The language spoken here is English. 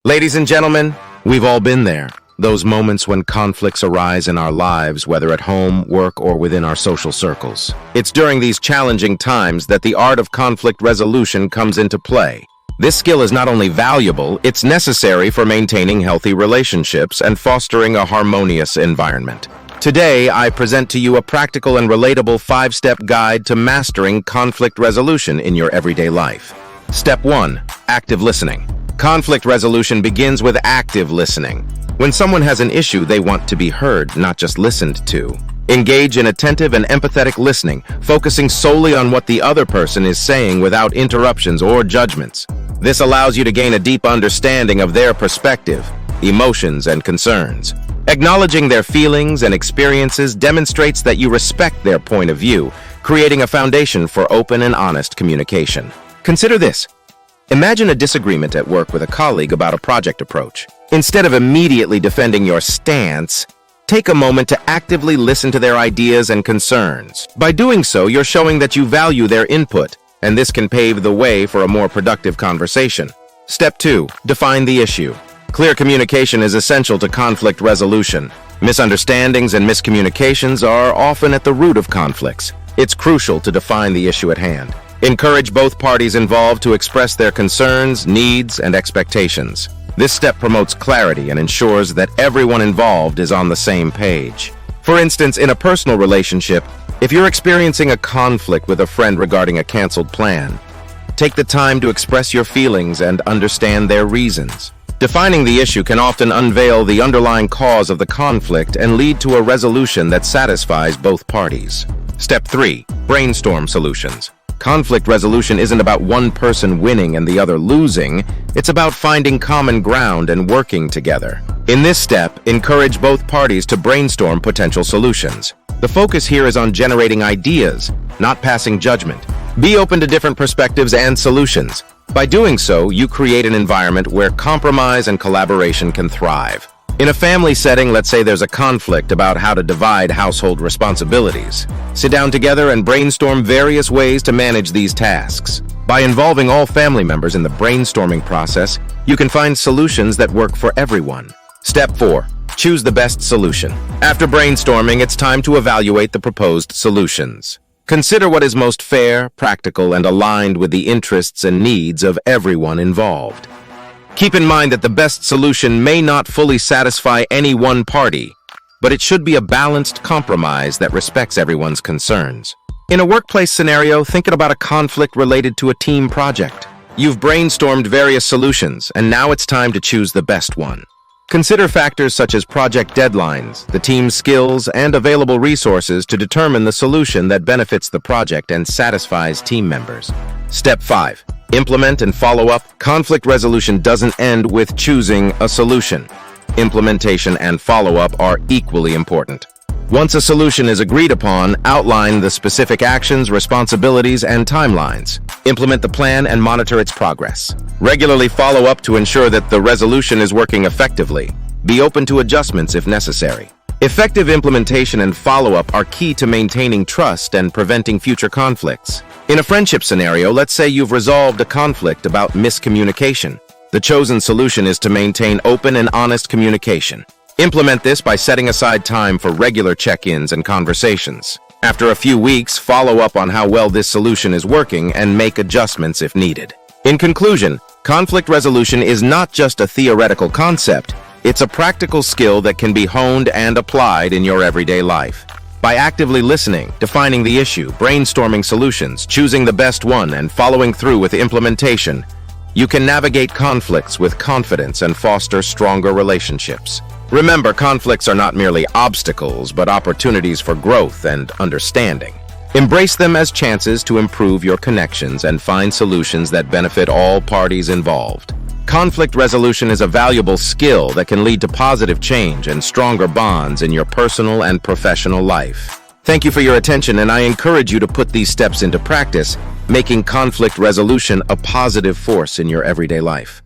Ladies and gentlemen, we've all been there. Those moments when conflicts arise in our lives, whether at home, work, or within our social circles. It's during these challenging times that the art of conflict resolution comes into play. This skill is not only valuable, it's necessary for maintaining healthy relationships and fostering a harmonious environment. Today, I present to you a practical and relatable 5-step guide to mastering conflict resolution in your everyday life. Step 1. Active listening. Conflict resolution begins with active listening. When someone has an issue, they want to be heard, not just listened to. Engage in attentive and empathetic listening, focusing solely on what the other person is saying without interruptions or judgments. This allows you to gain a deep understanding of their perspective, emotions, and concerns. Acknowledging their feelings and experiences demonstrates that you respect their point of view, creating a foundation for open and honest communication. Consider this. Imagine a disagreement at work with a colleague about a project approach. Instead of immediately defending your stance, take a moment to actively listen to their ideas and concerns. By doing so, you're showing that you value their input, and this can pave the way for a more productive conversation. Step 2. Define the issue. Clear communication is essential to conflict resolution. Misunderstandings and miscommunications are often at the root of conflicts. It's crucial to define the issue at hand. Encourage both parties involved to express their concerns, needs, and expectations. This step promotes clarity and ensures that everyone involved is on the same page. For instance, in a personal relationship, if you're experiencing a conflict with a friend regarding a canceled plan, take the time to express your feelings and understand their reasons. Defining the issue can often unveil the underlying cause of the conflict and lead to a resolution that satisfies both parties. Step 3. Brainstorm solutions. Conflict resolution isn't about one person winning and the other losing. It's about finding common ground and working together. In this step, encourage both parties to brainstorm potential solutions. The focus here is on generating ideas, not passing judgment. Be open to different perspectives and solutions. By doing so, you create an environment where compromise and collaboration can thrive. In a family setting, let's say there's a conflict about how to divide household responsibilities. Sit down together and brainstorm various ways to manage these tasks. By involving all family members in the brainstorming process, you can find solutions that work for everyone. Step 4. Choose the best solution. After brainstorming, it's time to evaluate the proposed solutions. Consider what is most fair, practical, and aligned with the interests and needs of everyone involved. Keep in mind that the best solution may not fully satisfy any one party, but it should be a balanced compromise that respects everyone's concerns. In a workplace scenario, think about a conflict related to a team project. You've brainstormed various solutions, and now it's time to choose the best one. Consider factors such as project deadlines, the team's skills, and available resources to determine the solution that benefits the project and satisfies team members. Step 5. Implement and follow up. Conflict resolution doesn't end with choosing a solution. Implementation and follow-up are equally important. Once a solution is agreed upon, outline the specific actions, responsibilities, and timelines. Implement the plan and monitor its progress. Regularly follow up to ensure that the resolution is working effectively. Be open to adjustments if necessary. Effective implementation and follow-up are key to maintaining trust and preventing future conflicts. In a friendship scenario, let's say you've resolved a conflict about miscommunication. The chosen solution is to maintain open and honest communication. Implement this by setting aside time for regular check-ins and conversations. After a few weeks, follow up on how well this solution is working and make adjustments if needed. In conclusion, conflict resolution is not just a theoretical concept. It's a practical skill that can be honed and applied in your everyday life. By actively listening, defining the issue, brainstorming solutions, choosing the best one, and following through with implementation, you can navigate conflicts with confidence and foster stronger relationships. Remember, conflicts are not merely obstacles, but opportunities for growth and understanding. Embrace them as chances to improve your connections and find solutions that benefit all parties involved. Conflict resolution is a valuable skill that can lead to positive change and stronger bonds in your personal and professional life. Thank you for your attention, and I encourage you to put these steps into practice, making conflict resolution a positive force in your everyday life.